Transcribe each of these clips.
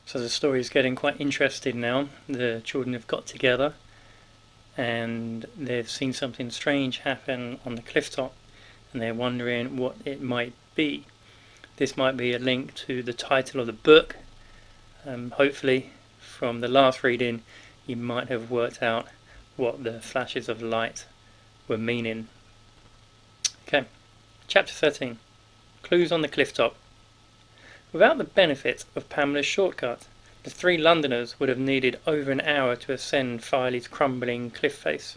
So the story is getting quite interesting now. The children have got together and they've seen something strange happen on the cliff top and they're wondering what it might be. This might be a link to the title of the book. Hopefully, from the last reading, you might have worked out what the flashes of light were meaning. Okay, chapter 13. Clues on the cliff top. Without the benefit of Pamela's shortcut, the three Londoners would have needed over an hour to ascend Filey's crumbling cliff face.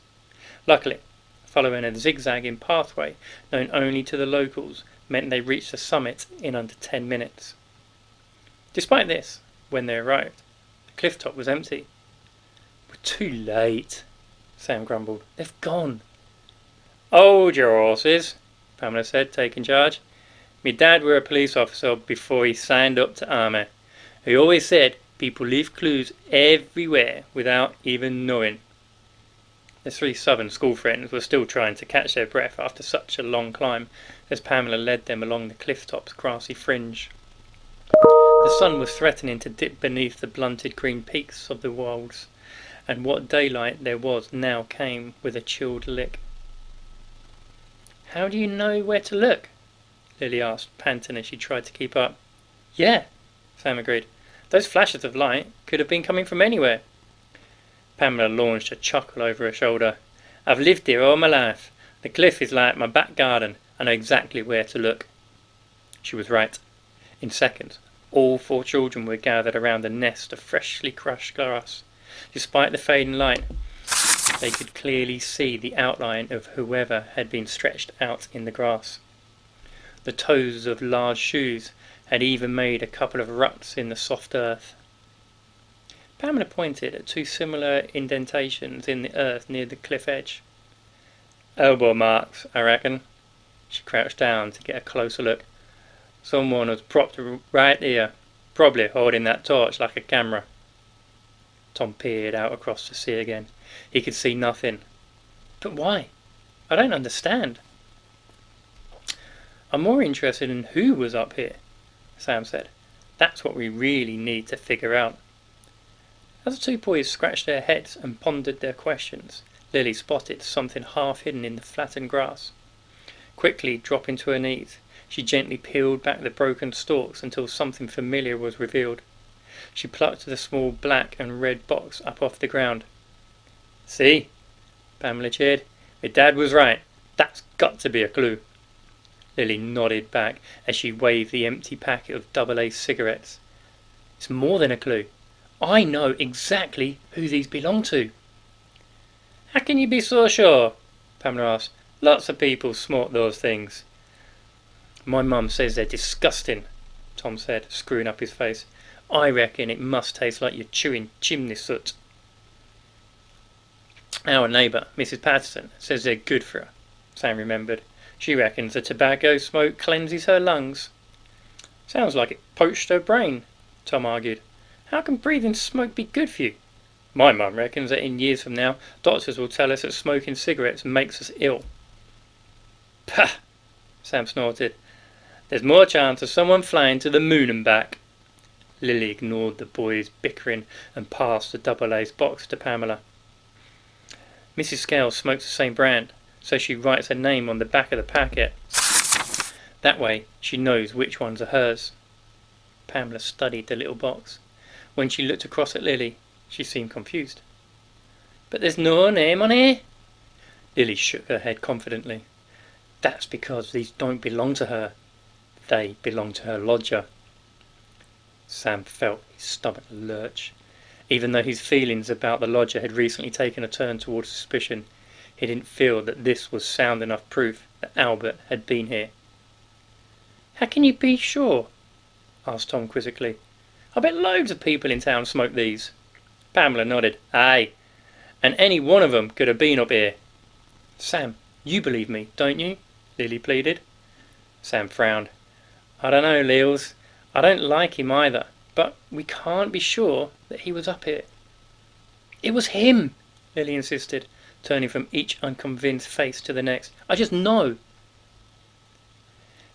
Luckily, following a zigzagging pathway known only to the locals meant they reached the summit in under 10 minutes. Despite this, when they arrived, the cliff top was empty. "We're too late," Sam grumbled. "They've gone." "Hold your horses," Pamela said, taking charge. "Me dad were a police officer before he signed up to army. He always said people leave clues everywhere without even knowing." The three southern school friends were still trying to catch their breath after such a long climb as Pamela led them along the cliff top's grassy fringe. The sun was threatening to dip beneath the blunted green peaks of the walls, and what daylight there was now came with a chilled lick. "How do you know where to look?" Lily asked, panting as she tried to keep up. "Yeah," Sam agreed. "Those flashes of light could have been coming from anywhere." Pamela launched a chuckle over her shoulder. "I've lived here all my life. The cliff is like my back garden. I know exactly where to look." She was right. In seconds, all four children were gathered around a nest of freshly crushed grass. Despite the fading light, they could clearly see the outline of whoever had been stretched out in the grass. The toes of large shoes had even made a couple of ruts in the soft earth. Pamela pointed at two similar indentations in the earth near the cliff edge. "Elbow marks, I reckon." She crouched down to get a closer look. "Someone was propped right here, probably holding that torch like a camera." Tom peered out across the sea again. He could see nothing. "But why? I don't understand." "I'm more interested in who was up here," Sam said. "That's what we really need to figure out." As the two boys scratched their heads and pondered their questions, Lily spotted something half hidden in the flattened grass. Quickly dropping to her knees, she gently peeled back the broken stalks until something familiar was revealed. She plucked the small black and red box up off the ground. "See?" Pamela cheered. "My dad was right. That's got to be a clue." Lily nodded back as she waved the empty packet of AA cigarettes. "It's more than a clue. I know exactly who these belong to." "How can you be so sure?" Pamela asked. "Lots of people snort those things." "My mum says they're disgusting," Tom said, screwing up his face. "I reckon it must taste like you're chewing chimney soot." "Our neighbour, Mrs. Patterson, says they're good for her," Sam remembered. "She reckons the tobacco smoke cleanses her lungs." "Sounds like it poached her brain," Tom argued. "How can breathing smoke be good for you?" "My mum reckons that in years from now, doctors will tell us that smoking cigarettes makes us ill." "Pah!" Sam snorted. "There's more chance of someone flying to the moon and back." Lily ignored the boys' bickering and passed the AA box to Pamela. "Mrs. Scales smokes the same brand, so she writes her name on the back of the packet. That way she knows which ones are hers." Pamela studied the little box. When she looked across at Lily, she seemed confused. "But there's no name on here?" Lily shook her head confidently. "That's because these don't belong to her. They belong to her lodger." Sam felt his stomach lurch. Even though his feelings about the lodger had recently taken a turn towards suspicion, he didn't feel that this was sound enough proof that Albert had been here. "How can you be sure?" asked Tom quizzically. "I bet loads of people in town smoke these." Pamela nodded. "Aye, and any one of them could have been up here." "Sam, you believe me, don't you?" Lily pleaded. Sam frowned. "I don't know, Leels. I don't like him either, but we can't be sure that he was up here." "It was him," Lily insisted, turning from each unconvinced face to the next. "I just know."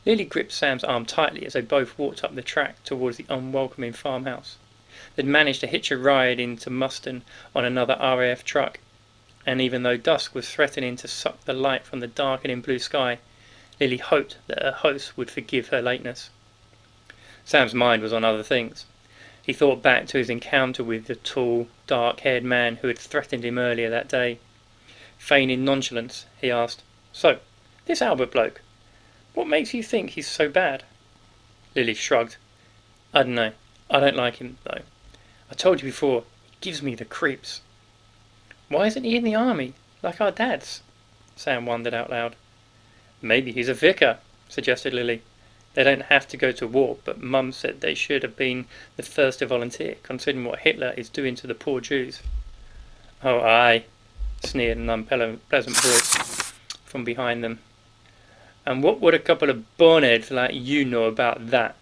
Lily gripped Sam's arm tightly as they both walked up the track towards the unwelcoming farmhouse. They'd managed to hitch a ride into Muston on another RAF truck, and even though dusk was threatening to suck the light from the darkening blue sky, Lily hoped that her host would forgive her lateness. Sam's mind was on other things. He thought back to his encounter with the tall, dark-haired man who had threatened him earlier that day. Feigning nonchalance, he asked, "So, this Albert bloke, what makes you think he's so bad?" Lily shrugged. "I don't know. I don't like him, though. I told you before, he gives me the creeps." "Why isn't he in the army, like our dads?" Sam wondered out loud. "Maybe he's a vicar," suggested Lily. "They don't have to go to war, but Mum said they should have been the first to volunteer, considering what Hitler is doing to the poor Jews." "Oh, aye," sneered an unpleasant voice from behind them. "And what would a couple of boneheads like you know about that?"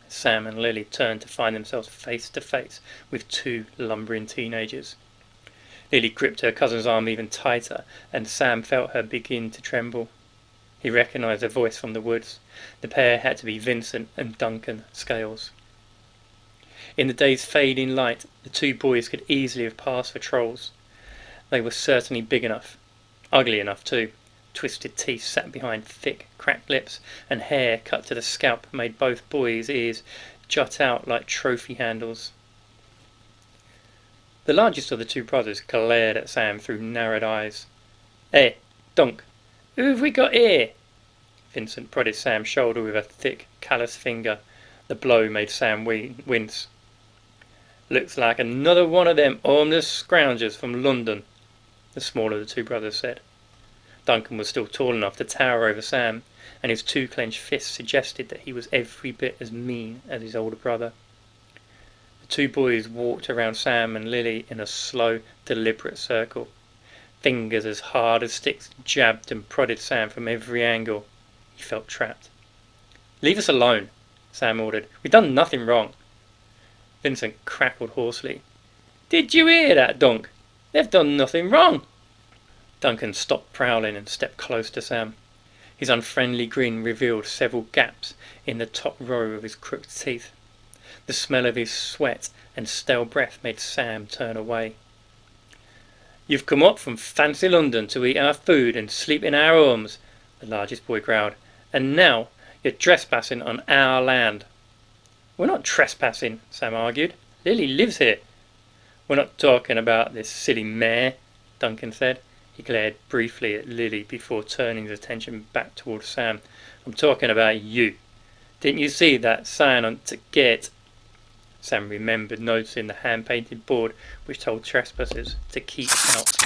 Sam and Lily turned to find themselves face to face with two lumbering teenagers. Lily gripped her cousin's arm even tighter, and Sam felt her begin to tremble. He recognised a voice from the woods. The pair had to be Vincent and Duncan Scales. In the day's fading light, the two boys could easily have passed for trolls. They were certainly big enough. Ugly enough, too. Twisted teeth sat behind thick, cracked lips, and hair cut to the scalp made both boys' ears jut out like trophy handles. The largest of the two brothers glared at Sam through narrowed eyes. "Hey, Dunk, who have we got here?" Vincent prodded Sam's shoulder with a thick, callous finger. The blow made Sam wince. "Looks like another one of them homeless scroungers from London," the smaller of the two brothers said. Duncan was still tall enough to tower over Sam, and his two clenched fists suggested that he was every bit as mean as his older brother. The two boys walked around Sam and Lily in a slow, deliberate circle. Fingers as hard as sticks jabbed and prodded Sam from every angle. He felt trapped. "Leave us alone," Sam ordered. "We've done nothing wrong." Vincent crackled hoarsely. "Did you hear that, Dunk? They've done nothing wrong." Duncan stopped prowling and stepped close to Sam. His unfriendly grin revealed several gaps in the top row of his crooked teeth. The smell of his sweat and stale breath made Sam turn away. "You've come up from fancy London to eat our food and sleep in our homes," the largest boy growled, "and now you're trespassing on our land." "We're not trespassing," Sam argued. "Lily lives here." "We're not talking about this silly mare," Duncan said. He glared briefly at Lily before turning his attention back towards Sam. "I'm talking about you. Didn't you see that sign on the gate?" Sam remembered noticing the hand-painted board which told trespassers to keep out.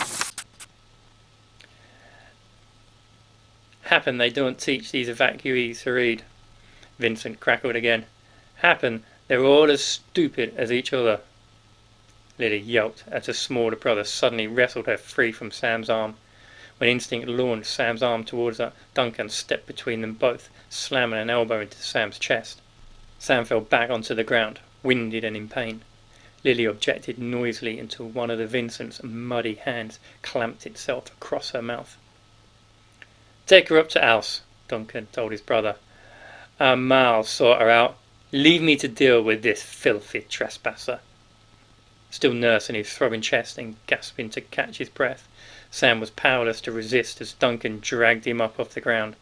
"Happen they don't teach these evacuees to read." Vincent crackled again. "Happen they're all as stupid as each other." Lily yelped as the smaller brother suddenly wrestled her free from Sam's arm. When instinct launched Sam's arm towards her, Duncan stepped between them both, slamming an elbow into Sam's chest. Sam fell back onto the ground, winded and in pain. Lily objected noisily until one of the Vincent's muddy hands clamped itself across her mouth. "Take her up to house," Duncan told his brother. "Our ma'll sort her out. Leave me to deal with this filthy trespasser." Still nursing his throbbing chest and gasping to catch his breath, Sam was powerless to resist as Duncan dragged him up off the ground.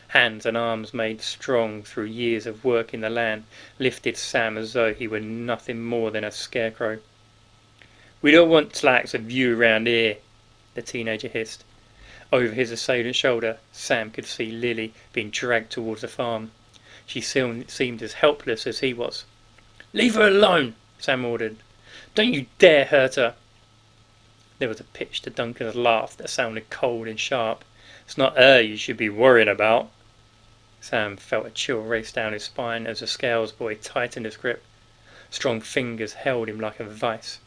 Hands and arms made strong through years of work in the land lifted Sam as though he were nothing more than a scarecrow. "We don't want slacks of you round here," the teenager hissed. Over his assailant's shoulder, Sam could see Lily being dragged towards the farm. She seemed as helpless as he was. "Leave her alone," Sam ordered. "Don't you dare hurt her." There was a pitch to Duncan's laugh that sounded cold and sharp. "It's not her you should be worrying about." Sam felt a chill race down his spine as the Scales boy tightened his grip. Strong fingers held him like a vice.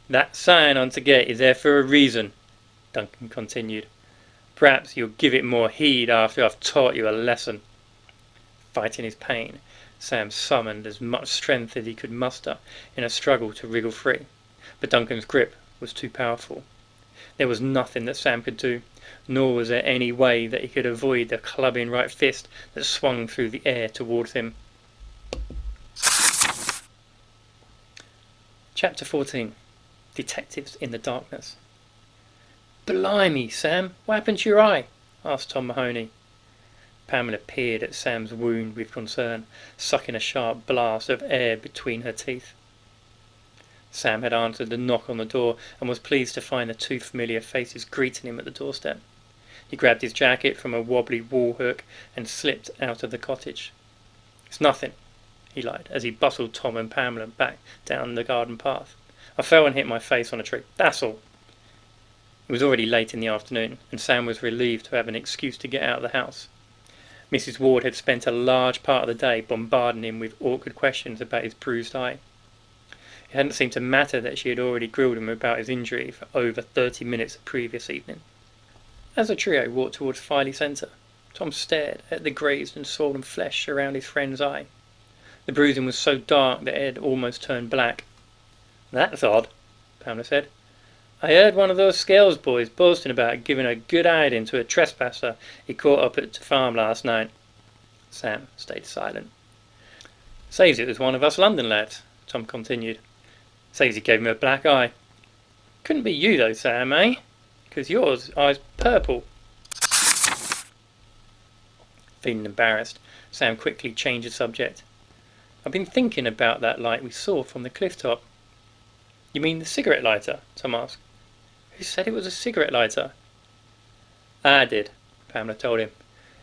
"That sign on the gate is there for a reason," Duncan continued. "Perhaps you'll give it more heed after I've taught you a lesson." Fighting his pain, Sam summoned as much strength as he could muster in a struggle to wriggle free, but Duncan's grip was too powerful. There was nothing that Sam could do, nor was there any way that he could avoid the clubbing right fist that swung through the air towards him. Chapter 14. Detectives in the Darkness. "Blimey, Sam, what happened to your eye?" asked Tom Mahoney. Pamela peered at Sam's wound with concern, sucking a sharp blast of air between her teeth. Sam had answered the knock on the door and was pleased to find the two familiar faces greeting him at the doorstep. He grabbed his jacket from a wobbly wall hook and slipped out of the cottage. "It's nothing," he lied, as he bustled Tom and Pamela back down the garden path. "I fell and hit my face on a tree, that's all." It was already late in the afternoon, and Sam was relieved to have an excuse to get out of the house. Mrs. Ward had spent a large part of the day bombarding him with awkward questions about his bruised eye. It hadn't seemed to matter that she had already grilled him about his injury for over 30 minutes the previous evening. As the trio walked towards Filey Centre, Tom stared at the grazed and swollen flesh around his friend's eye. The bruising was so dark that it had almost turned black. "That's odd," Pamela said. "I heard one of those Scales boys boasting about giving a good hiding to a trespasser he caught up at the farm last night." Sam stayed silent. "Says it was one of us London lads," Tom continued. "Says he gave him a black eye. Couldn't be you though, Sam, eh? 'Cause yours eye's purple." Feeling embarrassed, Sam quickly changed the subject. "I've been thinking about that light we saw from the cliff top." "You mean the cigarette lighter?" Tom asked. "Who said it was a cigarette lighter?" "I did," Pamela told him.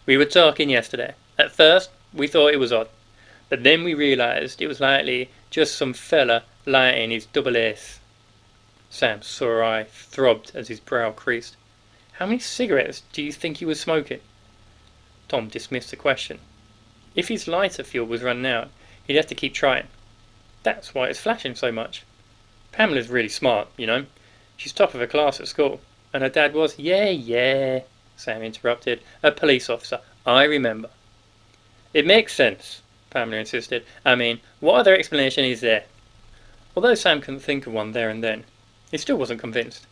"We were talking yesterday. At first, we thought it was odd, but then we realised it was likely just some fella lighting his double ace." Sam's sore eye throbbed as his brow creased. "How many cigarettes do you think he was smoking?" Tom dismissed the question. If his lighter fuel was running out, he'd have to keep trying. That's why it's flashing so much. Pamela's really smart, you know. She's top of her class at school. And her dad was, Yeah, Sam interrupted. "A police officer. I remember." "It makes sense," Pamela insisted. "I mean, what other explanation is there?" Although Sam couldn't think of one there and then, he still wasn't convinced.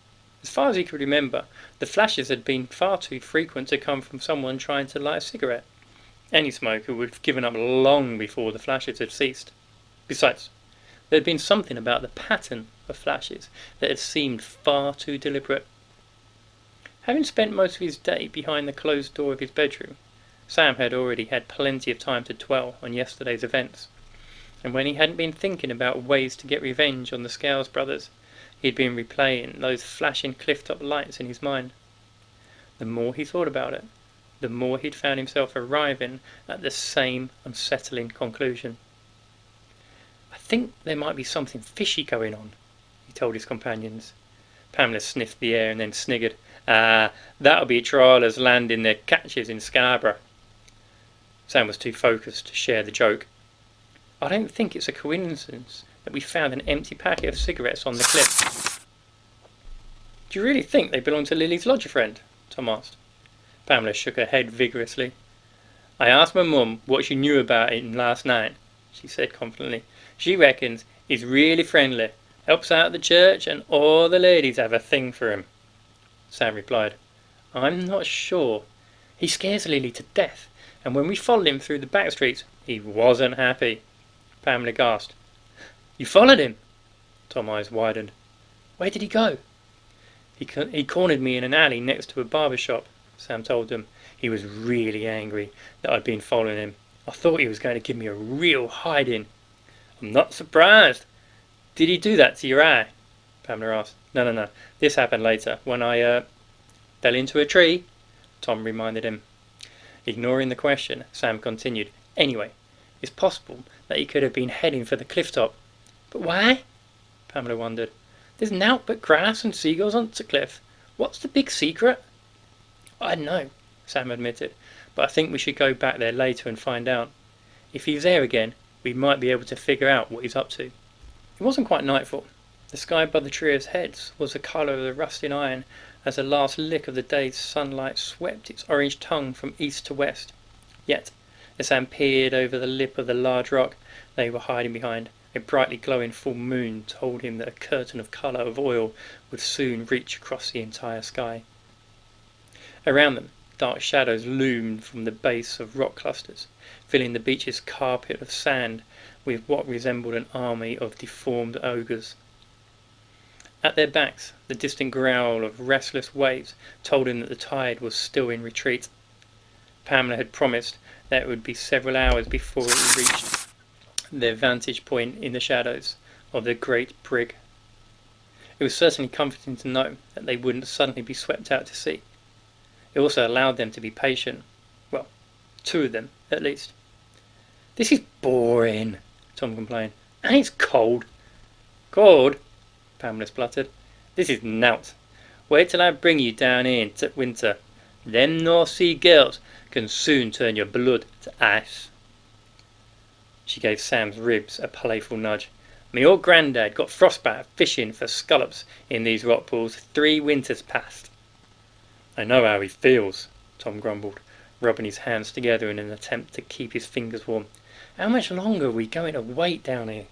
As far as he could remember, the flashes had been far too frequent to come from someone trying to light a cigarette. Any smoker would have given up long before the flashes had ceased. Besides, there had been something about the pattern of flashes that had seemed far too deliberate. Having spent most of his day behind the closed door of his bedroom, Sam had already had plenty of time to dwell on yesterday's events, and when he hadn't been thinking about ways to get revenge on the Scales brothers, he had been replaying those flashing cliff-top lights in his mind. The more he thought about it, the more he'd found himself arriving at the same unsettling conclusion. "I think there might be something fishy going on," he told his companions. Pamela sniffed the air and then sniggered. That'll be trawlers landing their catches in Scarborough." Sam was too focused to share the joke. "I don't think it's a coincidence that we found an empty packet of cigarettes on the cliff." "Do you really think they belong to Lily's lodger friend?" Tom asked. Pamela shook her head vigorously. "I asked my mum what she knew about him last night," she said confidently. "She reckons he's really friendly, helps out at the church, and all the ladies have a thing for him." Sam replied, "I'm not sure. He scares Lily to death, and when we followed him through the back streets, he wasn't happy." Pamela gasped. "You followed him?" Tom's eyes widened. "Where did he go?" He cornered me in an alley next to a barber shop," Sam told them. "He was really angry that I'd been following him. I thought he was going to give me a real hiding." "I'm not surprised. Did he do that to your eye?" Pamela asked. No. This happened later, when I fell into a tree," Tom reminded him. Ignoring the question, Sam continued. "Anyway, it's possible that he could have been heading for the cliff top." "But why?" Pamela wondered. "There's nowt but grass and seagulls on the cliff. What's the big secret?" "I don't know," Sam admitted, "but I think we should go back there later and find out. If he's there again, we might be able to figure out what he's up to." It wasn't quite nightfall. The sky above the trio's heads was the colour of the rusting iron as the last lick of the day's sunlight swept its orange tongue from east to west. Yet, as Sam peered over the lip of the large rock they were hiding behind, a brightly glowing full moon told him that a curtain of colour of oil would soon reach across the entire sky. Around them, dark shadows loomed from the base of rock clusters, filling the beach's carpet of sand with what resembled an army of deformed ogres. At their backs, the distant growl of restless waves told him that the tide was still in retreat. Pamela had promised that it would be several hours before it reached their vantage point in the shadows of the great brig. It was certainly comforting to know that they wouldn't suddenly be swept out to sea. It also allowed them to be patient. Well, two of them, at least. "This is boring," Tom complained. "And it's cold." "Cold?" Pamela spluttered. "This is nowt. Wait till I bring you down here in winter. Them North Sea gales can soon turn your blood to ice." She gave Sam's ribs a playful nudge. "Me old grandad got frostbite fishing for scallops in these rock pools 3 winters past." "I know how he feels," Tom grumbled, rubbing his hands together in an attempt to keep his fingers warm. "How much longer are we going to wait down here?"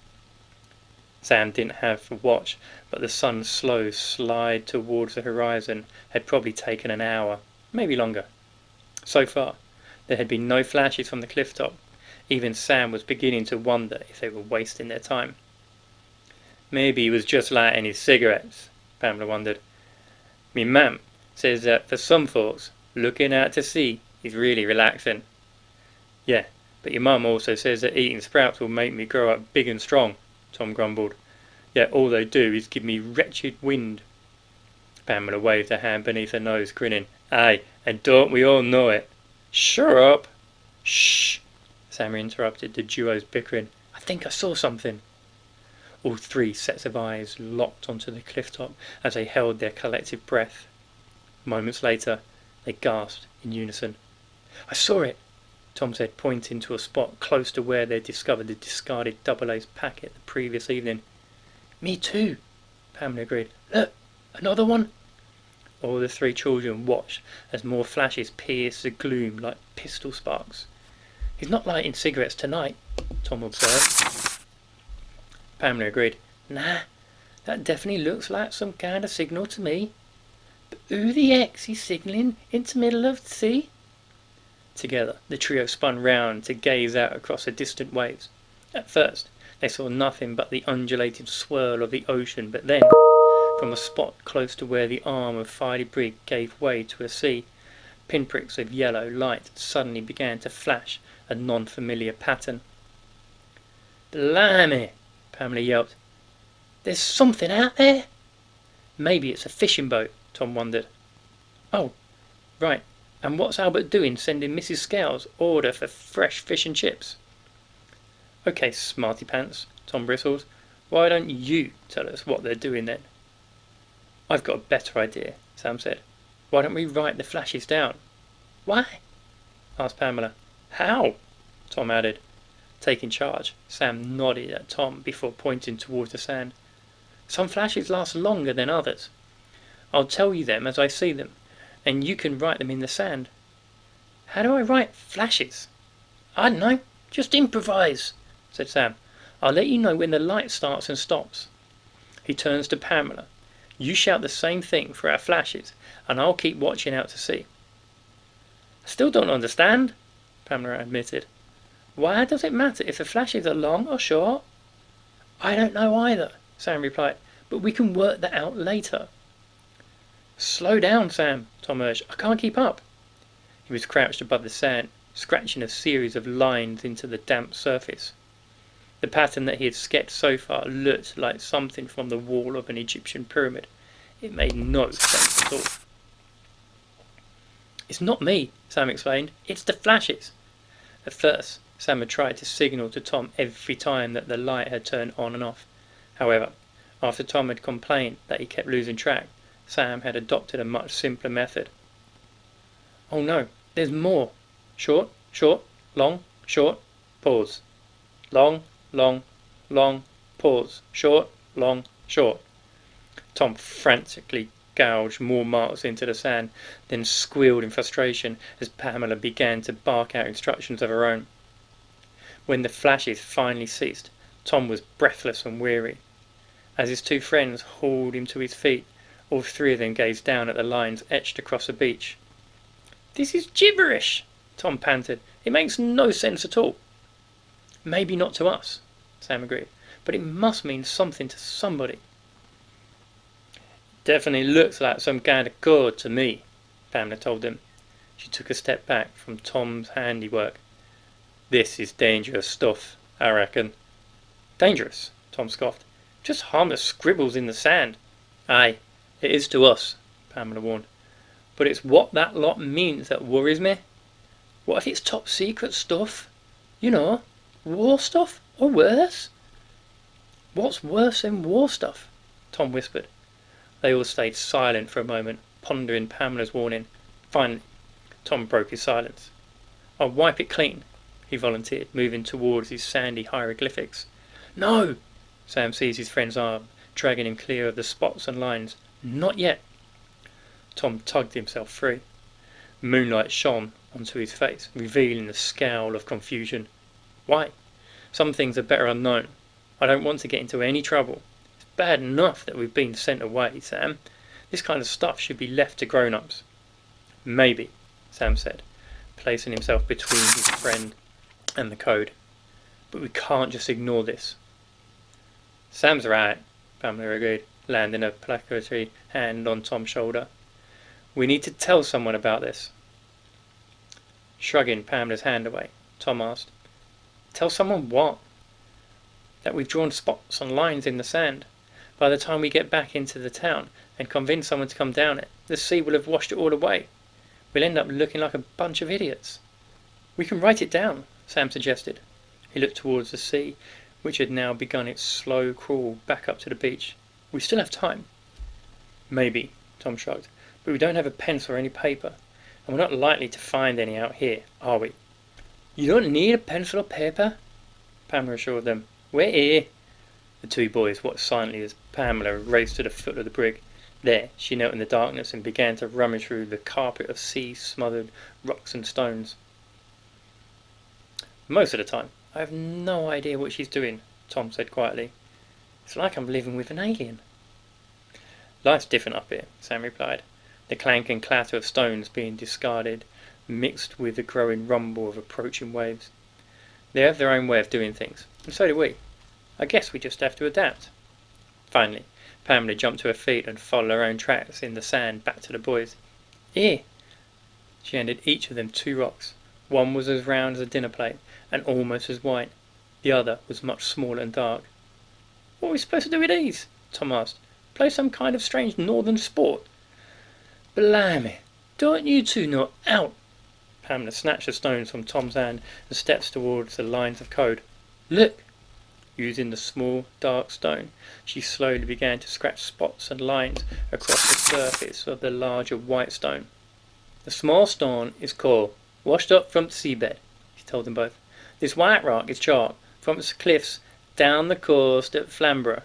Sam didn't have a watch, but the sun's slow slide towards the horizon had probably taken an hour, maybe longer. So far, there had been no flashes from the cliff top. Even Sam was beginning to wonder if they were wasting their time. "Maybe he was just lighting his cigarettes," Pamela wondered. "Me mam says that for some folks, looking out to sea is really relaxing." "Yeah, but your mum also says that eating sprouts will make me grow up big and strong," Tom grumbled. "Yet all they do is give me wretched wind." Pamela waved her hand beneath her nose, grinning. "Aye, and don't we all know it?" "Shut up!" "Shh!" Sam interrupted the duo's bickering. "I think I saw something." All 3 sets of eyes locked onto the cliff top as they held their collective breath. Moments later, they gasped in unison. "I saw it," Tom said, pointing to a spot close to where they had discovered the discarded double-ace packet the previous evening. "Me too," Pamela agreed. "Look, another one." All the 3 children watched as more flashes pierced the gloom like pistol sparks. "He's not lighting cigarettes tonight," Tom observed. Pamela agreed. "Nah, that definitely looks like some kind of signal to me. But who the heck's he signalling into middle of the sea?" Together, the trio spun round to gaze out across the distant waves. At first, they saw nothing but the undulating swirl of the ocean, but then, from a spot close to where the arm of Filey Brig gave way to a sea, pinpricks of yellow light suddenly began to flash a non-familiar pattern. "Blimey!" Pamela yelped. "There's something out there!" "Maybe it's a fishing boat," Tom wondered. "Oh, right. And what's Albert doing sending Mrs. Scales order for fresh fish and chips?" "Okay, smarty pants," Tom bristled. "Why don't you tell us what they're doing then?" "I've got a better idea," Sam said. "Why don't we write the flashes down?" "Why?" asked Pamela. "How?" Tom added. Taking charge, Sam nodded at Tom before pointing towards the sand. "Some flashes last longer than others. I'll tell you them as I see them, and you can write them in the sand." "How do I write flashes?" "I don't know. Just improvise," said Sam. "I'll let you know when the light starts and stops." He turns to Pamela. "You shout the same thing for our flashes, and I'll keep watching out to sea." "I still don't understand," Pamela admitted. "Why does it matter if the flashes are long or short?" "I don't know either," Sam replied, "but we can work that out later." "Slow down, Sam," Tom urged. "I can't keep up." He was crouched above the sand, scratching a series of lines into the damp surface. The pattern that he had sketched so far looked like something from the wall of an Egyptian pyramid. It made no sense at all. "It's not me," Sam explained. "It's the flashes." At first, Sam had tried to signal to Tom every time that the light had turned on and off. However, after Tom had complained that he kept losing track, Sam had adopted a much simpler method. "Oh no, there's more. Short, short, long, short, pause. Long, long, long, pause. Short, long, short." Tom frantically gouged more marks into the sand, then squealed in frustration as Pamela began to bark out instructions of her own. When the flashes finally ceased, Tom was breathless and weary. As his 2 friends hauled him to his feet, all 3 of them gazed down at the lines etched across the beach. "This is gibberish," Tom panted. "It makes no sense at all." "Maybe not to us," Sam agreed, "but it must mean something to somebody." Definitely looks like some kind of cord to me, Pamela told them. She took a step back from Tom's handiwork. This is dangerous stuff, I reckon. Dangerous? Tom scoffed. Just harmless scribbles in the sand. Aye, it is to us, Pamela warned. But it's what that lot means that worries me. What if it's top secret stuff? You know, war stuff, or worse? What's worse than war stuff? Tom whispered. They all stayed silent for a moment, pondering Pamela's warning. Finally, Tom broke his silence. I'll wipe it clean, he volunteered, moving towards his sandy hieroglyphics. No! Sam seized his friend's arm, dragging him clear of the spots and lines. Not yet. Tom tugged himself free. Moonlight shone onto his face, revealing a scowl of confusion. Why? Some things are better unknown. I don't want to get into any trouble. It's bad enough that we've been sent away, Sam. This kind of stuff should be left to grown-ups. Maybe, Sam said, placing himself between his friend and the code. But we can't just ignore this. Sam's right, Pamela agreed, landing a placatory hand on Tom's shoulder. We need to tell someone about this. Shrugging Pamela's hand away, Tom asked, Tell someone what? That we've drawn spots and lines in the sand. By the time we get back into the town and convince someone to come down it, the sea will have washed it all away. We'll end up looking like a bunch of idiots. We can write it down, Sam suggested. He looked towards the sea, which had now begun its slow crawl back up to the beach. We still have time. Maybe, Tom shrugged, but we don't have a pencil or any paper, and we're not likely to find any out here, are we? You don't need a pencil or paper, Pamela assured them. We're here. The two boys watched silently as Pamela raced to the foot of the brig. There, she knelt in the darkness and began to rummage through the carpet of sea-smothered rocks and stones. Most of the time, I have no idea what she's doing, Tom said quietly. It's like I'm living with an alien. Life's different up here, Sam replied, the clank and clatter of stones being discarded, mixed with the growing rumble of approaching waves. They have their own way of doing things, and so do we. I guess we just have to adapt. Finally, Pamela jumped to her feet and followed her own tracks in the sand back to the boys. Here! She handed each of them 2 rocks. One was as round as a dinner plate, and almost as white. The other was much smaller and dark. What are we supposed to do with these? Tom asked. Play some kind of strange northern sport? Blimey, don't you two know out? Pamela snatched the stones from Tom's hand and stepped towards the lines of code. Look! Using the small, dark stone, she slowly began to scratch spots and lines across the surface of the larger white stone. The small stone is coal, washed up from the seabed, she told them both. This white rock is chalk, from the cliffs down the coast at Flamborough.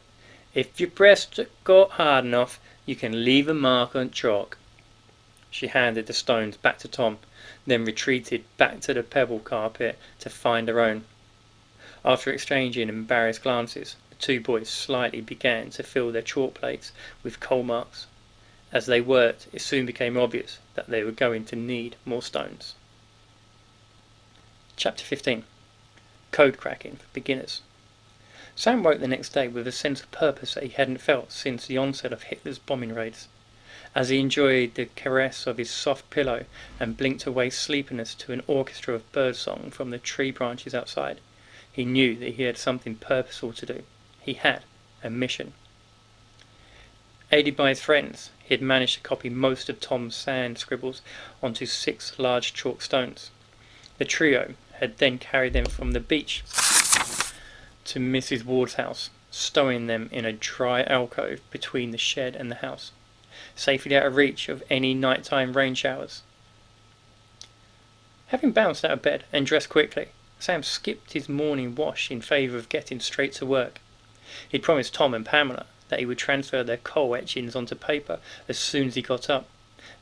If you press the coat hard enough, you can leave a mark on chalk. She handed the stones back to Tom, then retreated back to the pebble carpet to find her own. After exchanging embarrassed glances, the two boys slightly began to fill their chalk plates with coal marks. As they worked, it soon became obvious that they were going to need more stones. Chapter 15. Code cracking for beginners. Sam woke the next day with a sense of purpose that he hadn't felt since the onset of Hitler's bombing raids. As he enjoyed the caress of his soft pillow and blinked away sleepiness to an orchestra of birdsong from the tree branches outside, he knew that he had something purposeful to do. He had a mission. Aided by his friends, he had managed to copy most of Tom's sand scribbles onto 6 large chalk stones. The trio had then carried them from the beach to Mrs. Ward's house, stowing them in a dry alcove between the shed and the house, safely out of reach of any nighttime rain showers. Having bounced out of bed and dressed quickly, Sam skipped his morning wash in favour of getting straight to work. He'd promised Tom and Pamela that he would transfer their coal etchings onto paper as soon as he got up,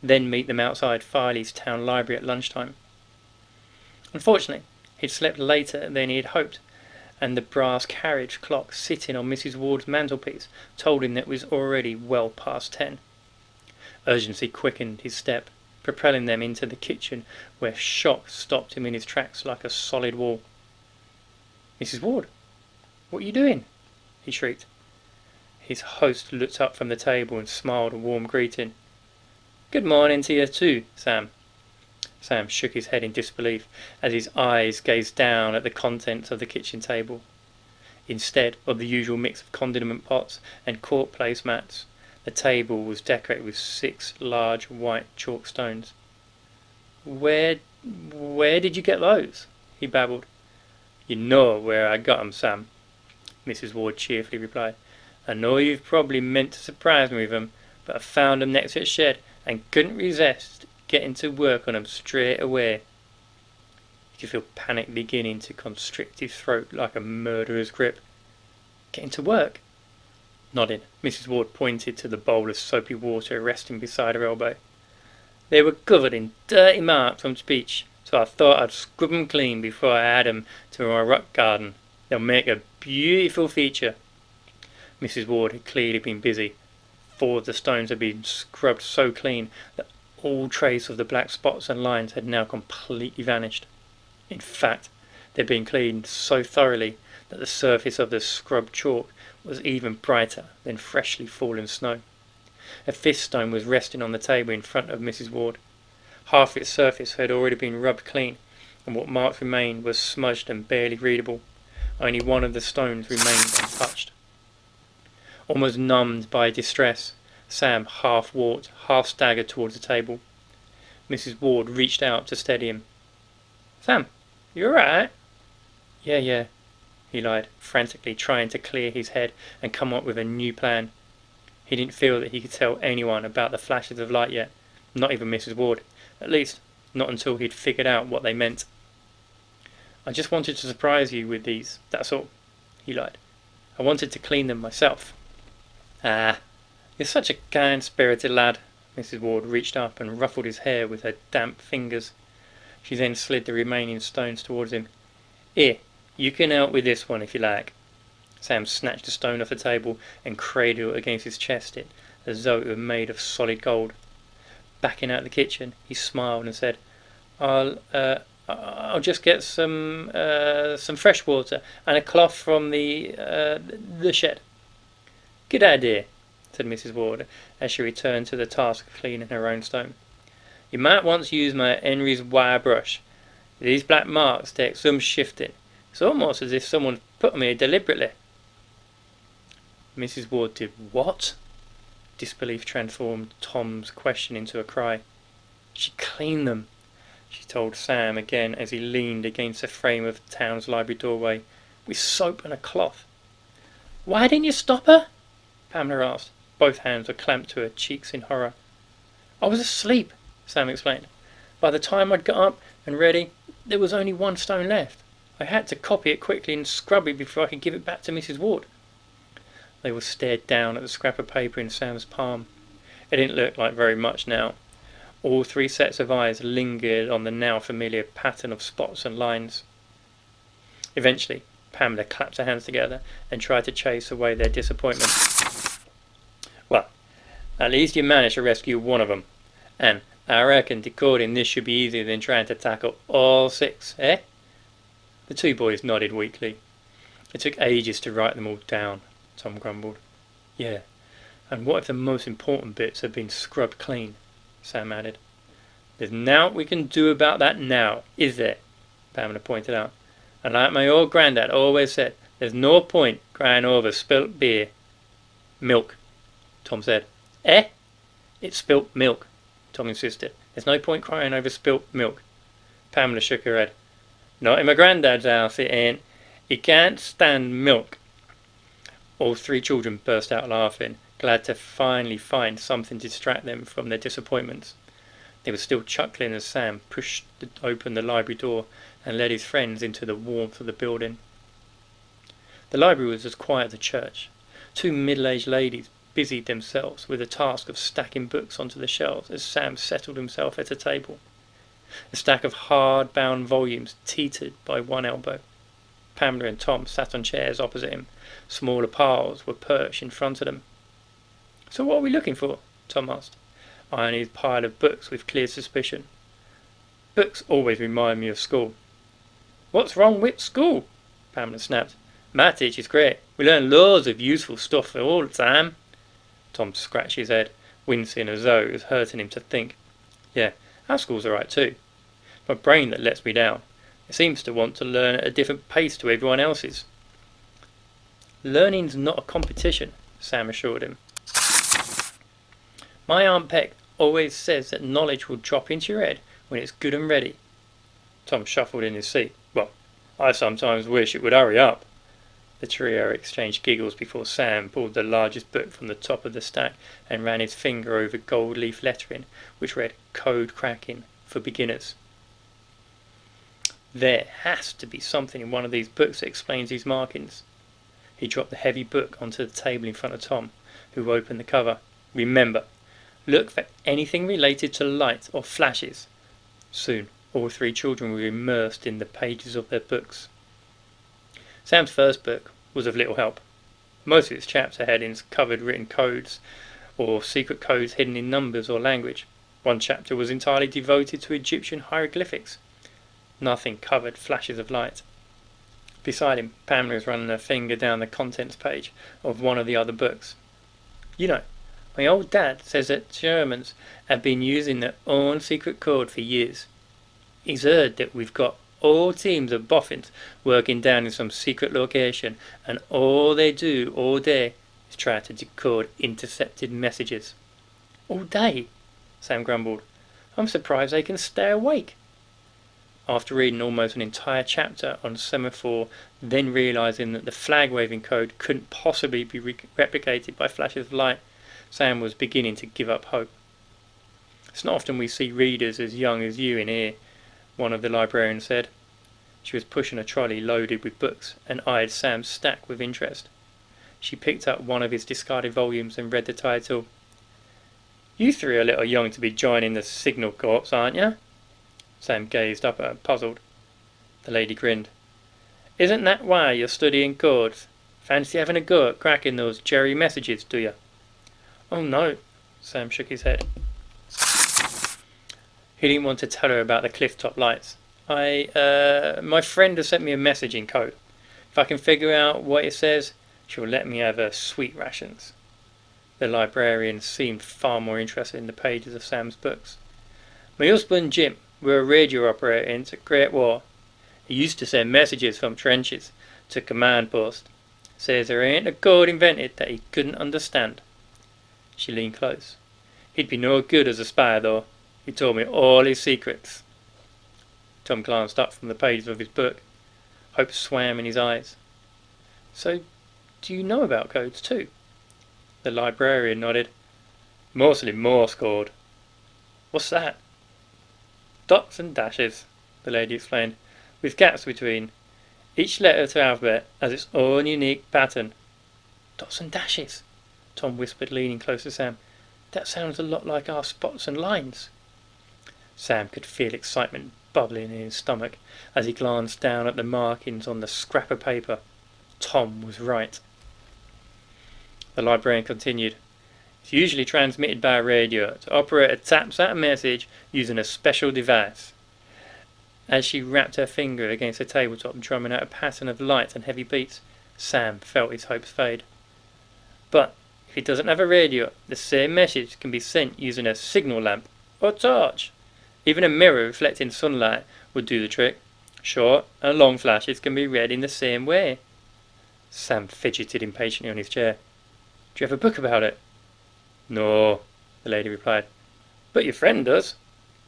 then meet them outside Farley's town library at lunchtime. Unfortunately, he'd slept later than he had hoped, and the brass carriage clock sitting on Mrs. Ward's mantelpiece told him that it was already well past 10. Urgency quickened his step, propelling them into the kitchen, where shock stopped him in his tracks like a solid wall. "Mrs. Ward, what are you doing?" he shrieked. His host looked up from the table and smiled a warm greeting. "Good morning to you too, Sam." Sam shook his head in disbelief as his eyes gazed down at the contents of the kitchen table. Instead of the usual mix of condiment pots and court placemats, the table was decorated with 6 large white chalk stones. Where did you get those?" he babbled. "You know where I got 'em, Sam," Mrs. Ward cheerfully replied. "I know you've probably meant to surprise me with 'em, but I found 'em next to the shed and couldn't resist getting to work on 'em straight away." You could feel panic beginning to constrict his throat like a murderer's grip. "Getting to work?" Nodding, Mrs. Ward pointed to the bowl of soapy water resting beside her elbow. "They were covered in dirty marks from speech, so I thought I'd scrub 'em clean before I add 'em to my rock garden. They'll make a beautiful feature." Mrs. Ward had clearly been busy. 4 of the stones had been scrubbed so clean that all trace of the black spots and lines had now completely vanished. In fact, they had been cleaned so thoroughly that the surface of the scrubbed chalk was even brighter than freshly fallen snow. A 5th stone was resting on the table in front of Mrs. Ward. Half its surface had already been rubbed clean, and what marks remained was smudged and barely readable. Only one of the stones remained untouched. Almost numbed by distress, Sam half walked, half staggered towards the table. Mrs. Ward reached out to steady him. "Sam, you alright?" Yeah, he lied, frantically trying to clear his head and come up with a new plan. He didn't feel that he could tell anyone about the flashes of light yet, not even Mrs. Ward, at least not until he'd figured out what they meant. "I just wanted to surprise you with these, that's all," he lied. "I wanted to clean them myself." "Ah, you're such a kind-spirited lad." Mrs. Ward reached up and ruffled his hair with her damp fingers. She then slid the remaining stones towards him. "Here, you can help with this one if you like." Sam snatched a stone off the table and cradled it against his chest, as though it were made of solid gold. Backing out of the kitchen, he smiled and said, I'll just get some fresh water and a cloth from the shed." "Good idea," said Mrs. Ward, as she returned to the task of cleaning her own stone. "You might want to use my Henry's wire brush. These black marks take some shifting. It's almost as if someone put them here deliberately." Mrs. Ward did what? Disbelief transformed Tom's question into a cry. "She cleaned them," she told Sam again as he leaned against the frame of the town's library doorway, "with soap and a cloth." "Why didn't you stop her?" Pamela asked. Both hands were clamped to her cheeks in horror. "I was asleep," Sam explained. "By the time I'd got up and ready, there was only 1 stone left. I had to copy it quickly and scrub it before I could give it back to Mrs. Ward." They were stared down at the scrap of paper in Sam's palm. It didn't look like very much now. All 3 sets of eyes lingered on the now familiar pattern of spots and lines. Eventually, Pamela clapped her hands together and tried to chase away their disappointment. "Well, at least you managed to rescue one of them, and I reckon decoding this should be easier than trying to tackle all 6, eh?" The 2 boys nodded weakly. "It took ages to write them all down," Tom grumbled. "Yeah, and what if the most important bits have been scrubbed clean?" Sam added. "There's nowt we can do about that now, is there?" Pamela pointed out. "And like my old granddad always said, there's no point crying over spilt beer." "Milk," Tom said. "Eh?" "It's spilt milk," Tom insisted. "There's no point crying over spilt milk." Pamela shook her head. "Not in my granddad's house, it ain't. He can't stand milk." All 3 children burst out laughing, glad to finally find something to distract them from their disappointments. They were still chuckling as Sam pushed open the library door and led his friends into the warmth of the building. The library was as quiet as a church. 2 middle-aged ladies busied themselves with the task of stacking books onto the shelves as Sam settled himself at a table. A stack of hard-bound volumes teetered by one elbow. Pamela and Tom sat on chairs opposite him. Smaller piles were perched in front of them. "So what are we looking for?" Tom asked, eyeing his pile of books with clear suspicion. "Books always remind me of school." "What's wrong with school?" Pamela snapped. My teacher's great. We learn loads of useful stuff all the time. Tom scratched his head, wincing as though it was hurting him to think. Yeah, our school's alright too. My brain that lets me down. It seems to want to learn at a different pace to everyone else's. Learning's not a competition, Sam assured him. My Aunt Peck always says that knowledge will drop into your head when it's good and ready. Tom shuffled in his seat. Well, I sometimes wish it would hurry up. The trio exchanged giggles before Sam pulled the largest book from the top of the stack and ran his finger over gold leaf lettering, which read Code Cracking for Beginners. There has to be something in one of these books that explains these markings. He dropped the heavy book onto the table in front of Tom, who opened the cover. Remember, look for anything related to light or flashes. Soon, all three children were immersed in the pages of their books. Sam's first book was of little help. Most of its chapter headings covered written codes or secret codes hidden in numbers or language. One chapter was entirely devoted to Egyptian hieroglyphics. Nothing covered flashes of light. Beside him, Pamela was running her finger down the contents page of one of the other books. You know, my old dad says that Germans have been using their own secret code for years. He's heard that we've got all teams of boffins working down in some secret location, and all they do all day is try to decode intercepted messages. All day? Sam grumbled. I'm surprised they can stay awake. After reading almost an entire chapter on semaphore, then realising that the flag-waving code couldn't possibly be replicated by flashes of light, Sam was beginning to give up hope. It's not often we see readers as young as you in here, one of the librarians said. She was pushing a trolley loaded with books and eyed Sam's stack with interest. She picked up one of his discarded volumes and read the title. You three are a little young to be joining the Signal Corps, aren't you? Sam gazed up at her, puzzled. The lady grinned. Isn't that why you're studying codes? Fancy having a go at cracking those Jerry messages, do you? Oh no, Sam shook his head. He didn't want to tell her about the cliff-top lights. My friend has sent me a message in code. If I can figure out what it says, she'll let me have her sweet rations. The librarian seemed far more interested in the pages of Sam's books. My husband Jim were a radio operator in the Great War. He used to send messages from trenches to command post. Says there ain't a code invented that he couldn't understand. She leaned close. He'd be no good as a spy, though. He told me all his secrets. Tom glanced up from the pages of his book. Hope swam in his eyes. So, do you know about codes too? The librarian nodded. Mostly Morse code. What's that? Dots and dashes, the lady explained, with gaps between. Each letter of the alphabet has its own unique pattern. Dots and dashes, Tom whispered, leaning close to Sam. That sounds a lot like our spots and lines. Sam could feel excitement bubbling in his stomach as he glanced down at the markings on the scrap of paper. Tom was right. The librarian continued. It's usually transmitted by radio. The operator taps out a message using a special device. As she rapped her finger against the tabletop, drumming out a pattern of light and heavy beats, Sam felt his hopes fade. But if he doesn't have a radio, the same message can be sent using a signal lamp or torch. Even a mirror reflecting sunlight would do the trick. Short and long flashes can be read in the same way. Sam fidgeted impatiently on his chair. Do you have a book about it? No, the lady replied. But your friend does.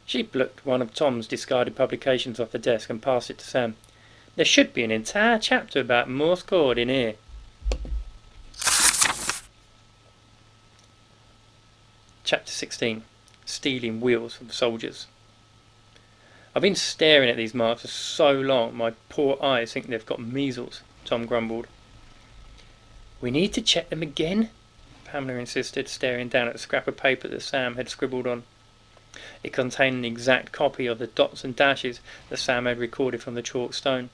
She plucked one of Tom's discarded publications off the desk and passed it to Sam. There should be an entire chapter about Morse code in here. Chapter 16. Stealing wheels from soldiers. I've been staring at these marks for so long, my poor eyes think they've got measles, Tom grumbled. We need to check them again, Pamela insisted, staring down at the scrap of paper that Sam had scribbled on. It contained an exact copy of the dots and dashes that Sam had recorded from the chalk stone.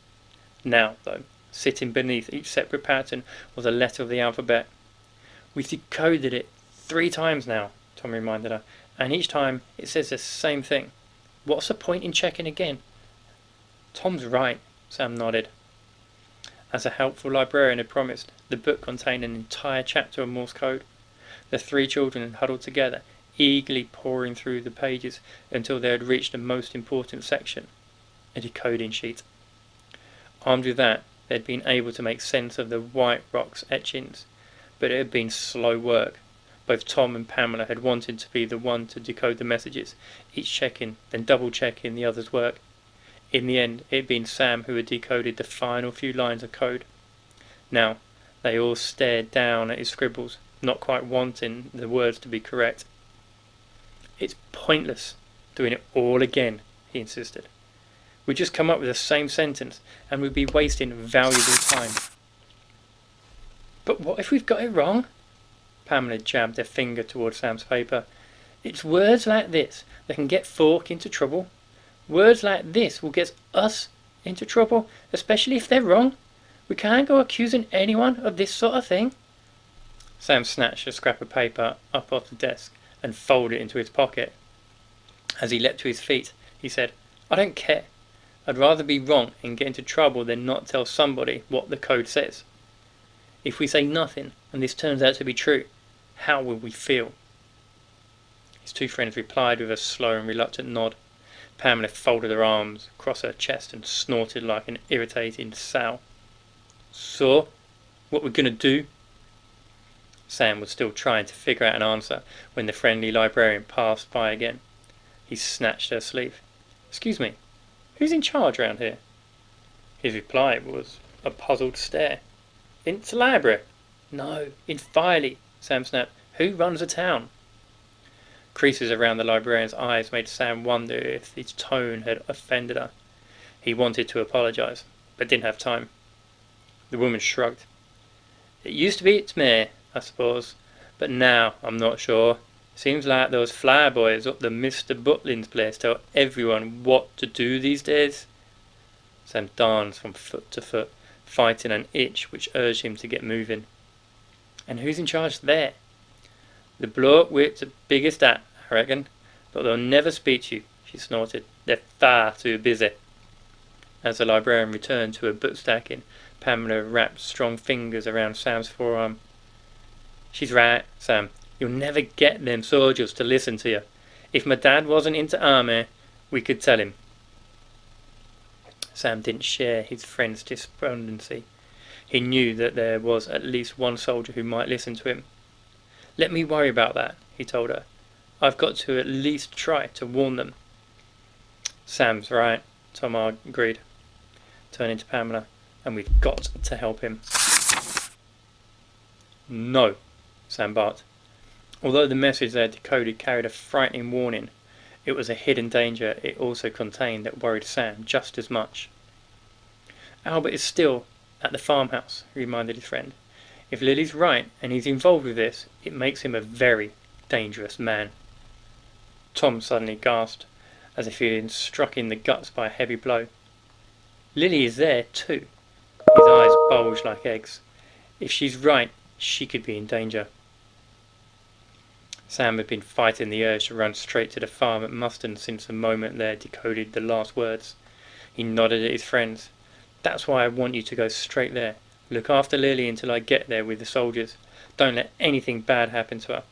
Now, though, sitting beneath each separate pattern was a letter of the alphabet. We've decoded it 3 times now, Tom reminded her, and each time it says the same thing. What's the point in checking again? Tom's right, Sam nodded. As a helpful librarian had promised, the book contained an entire chapter of Morse code. The three children had huddled together, eagerly poring through the pages until they had reached the most important section, a decoding sheet. Armed with that, they had been able to make sense of the White Rock's etchings, but it had been slow work. Both Tom and Pamela had wanted to be the one to decode the messages, each checking, then double-checking the other's work. In the end, it had been Sam who had decoded the final few lines of code. Now, they all stared down at his scribbles, not quite wanting the words to be correct. "It's pointless doing it all again," he insisted. "We'd just come up with the same sentence, and we'd be wasting valuable time." "But what if we've got it wrong?" Pamela jabbed her finger towards Sam's paper. "It's words like this that can get folk into trouble. Words like this will get us into trouble, especially if they're wrong. We can't go accusing anyone of this sort of thing." Sam snatched a scrap of paper up off the desk and folded it into his pocket. As he leapt to his feet, he said, "I don't care. I'd rather be wrong and get into trouble than not tell somebody what the code says. If we say nothing and this turns out to be true, how will we feel?" His two friends replied with a slow and reluctant nod. Pamela folded her arms across her chest and snorted like an irritated sow. "So, what we're gonna do?" Sam was still trying to figure out an answer when the friendly librarian passed by again. He snatched her sleeve. "Excuse me, who's in charge round here?" His reply was a puzzled stare. "In the library?" "No, in Filey," Sam snapped. "Who runs the town?" Creases around the librarian's eyes made Sam wonder if his tone had offended her. He wanted to apologise, but didn't have time. The woman shrugged. "It used to be its mayor, I suppose, but now I'm not sure. Seems like those flyboys up the Mr. Butlin's place tell everyone what to do these days." Sam danced from foot to foot, fighting an itch which urged him to get moving. "And who's in charge there?" "The bloke with the biggest hat, I reckon, but they'll never speak to you," she snorted. "They're far too busy." As the librarian returned to her book stacking, Pamela wrapped strong fingers around Sam's forearm. "She's right, Sam. You'll never get them soldiers to listen to you. If my dad wasn't into army, we could tell him." Sam didn't share his friend's despondency. He knew that there was at least one soldier who might listen to him. "Let me worry about that," he told her. "I've got to at least try to warn them." "Sam's right," Tom agreed, turning to Pamela, "and we've got to help him." "No," Sam barked. Although the message they had decoded carried a frightening warning, it was a hidden danger it also contained that worried Sam just as much. "Albert is still at the farmhouse," he reminded his friend. "If Lily's right and he's involved with this, it makes him a very dangerous man." Tom suddenly gasped, as if he had been struck in the guts by a heavy blow. "Lily is there too." His eyes bulged like eggs. "If she's right, she could be in danger." Sam had been fighting the urge to run straight to the farm at Muston since the moment they had decoded the last words. He nodded at his friends. "That's why I want you to go straight there. Look after Lily until I get there with the soldiers. Don't let anything bad happen to her."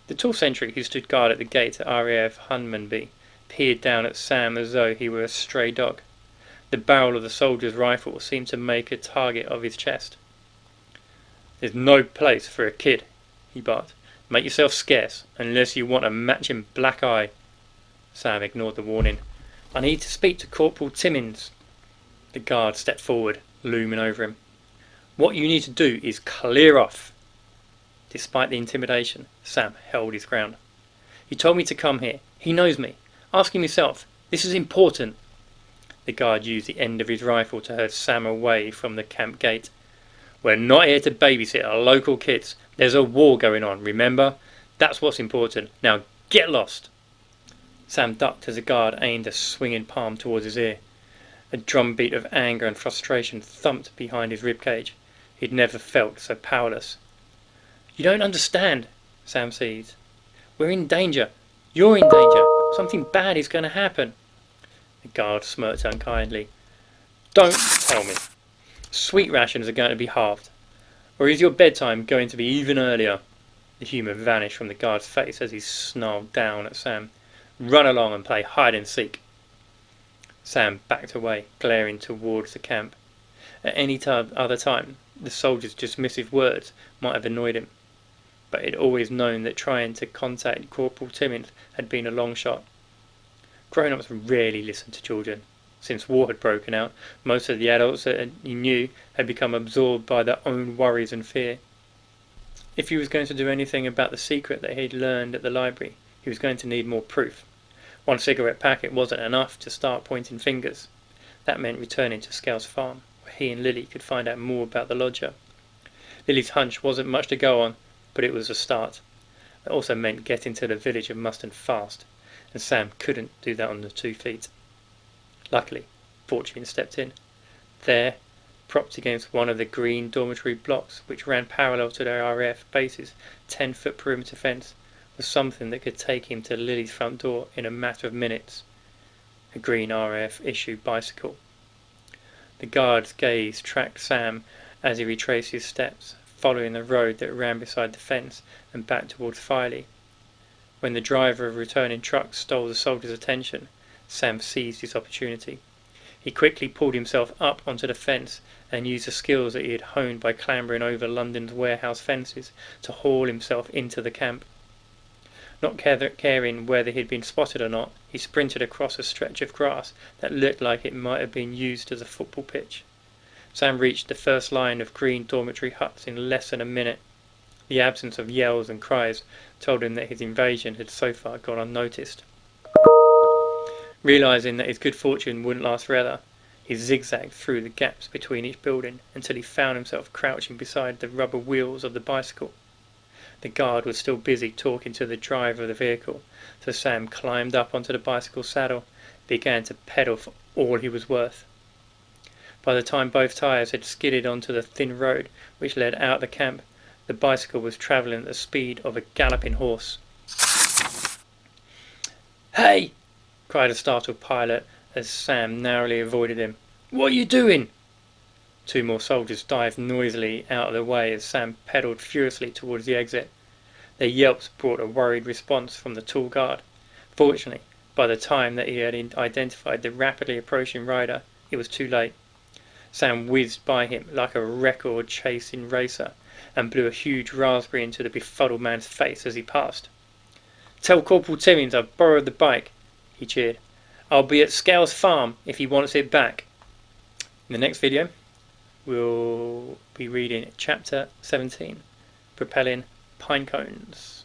The tall sentry who stood guard at the gate at RAF Hunmanby peered down at Sam as though he were a stray dog. The barrel of the soldier's rifle seemed to make a target of his chest. "There's no place for a kid," he barked. "Make yourself scarce, unless you want a matching black eye." Sam ignored the warning. "I need to speak to Corporal Timmins." The guard stepped forward, looming over him. "What you need to do is clear off." Despite the intimidation, Sam held his ground. "He told me to come here. He knows me. Ask him yourself. This is important." The guard used the end of his rifle to herd Sam away from the camp gate. "We're not here to babysit our local kids. There's a war going on, remember? That's what's important. Now get lost." Sam ducked as the guard aimed a swinging palm towards his ear. A drumbeat of anger and frustration thumped behind his ribcage. He'd never felt so powerless. "You don't understand," Sam seized. "We're in danger. You're in danger. Something bad is going to happen." The guard smirked unkindly. "Don't Tell me, sweet rations are going to be halved, or is your bedtime going to be even earlier? The humour vanished from the guard's face as he snarled down at Sam. Run along and play hide and seek. Sam backed away, glaring towards the camp. At any other time, the soldier's dismissive words might have annoyed him, but he'd always known that trying to contact Corporal Timmins had been a long shot. Grown-ups rarely listened to children. Since war had broken out, most of the adults that he knew had become absorbed by their own worries and fear. If he was going to do anything about the secret that he'd learned at the library, he was going to need more proof. One cigarette packet wasn't enough to start pointing fingers. That meant returning to Scales Farm, where he and Lily could find out more about the lodger. Lily's hunch wasn't much to go on, but it was a start. It also meant getting to the village of Muston fast, and Sam couldn't do that on the 2 feet. Luckily, fortune stepped in. There, propped against one of the green dormitory blocks which ran parallel to their RAF base's 10-foot perimeter fence, was something that could take him to Lily's front door in a matter of minutes. A green RAF issued bicycle. The guard's gaze tracked Sam as he retraced his steps, following the road that ran beside the fence and back towards Filey. When the driver of a returning truck stole the soldier's attention, Sam seized his opportunity. He quickly pulled himself up onto the fence and used the skills that he had honed by clambering over London's warehouse fences to haul himself into the camp. Not caring whether he had been spotted or not, he sprinted across a stretch of grass that looked like it might have been used as a football pitch. Sam reached the first line of green dormitory huts in less than a minute. The absence of yells and cries told him that his invasion had so far gone unnoticed. Realising that his good fortune wouldn't last forever, he zigzagged through the gaps between each building until he found himself crouching beside the rubber wheels of the bicycle. The guard was still busy talking to the driver of the vehicle, so Sam climbed up onto the bicycle saddle and began to pedal for all he was worth. By the time both tyres had skidded onto the thin road which led out of the camp, the bicycle was travelling at the speed of a galloping horse. "Hey!" cried a startled pilot as Sam narrowly avoided him. "What are you doing?" 2 more soldiers dived noisily out of the way as Sam pedalled furiously towards the exit. Their yelps brought a worried response from the tall guard. Fortunately, by the time that he had identified the rapidly approaching rider, it was too late. Sam whizzed by him like a record-chasing racer and blew a huge raspberry into the befuddled man's face as he passed. "Tell Corporal Timmins I've borrowed the bike," he cheered. "I'll be at Scales Farm if he wants it back." In the next video, we'll be reading Chapter 17, Propelling Pine Cones.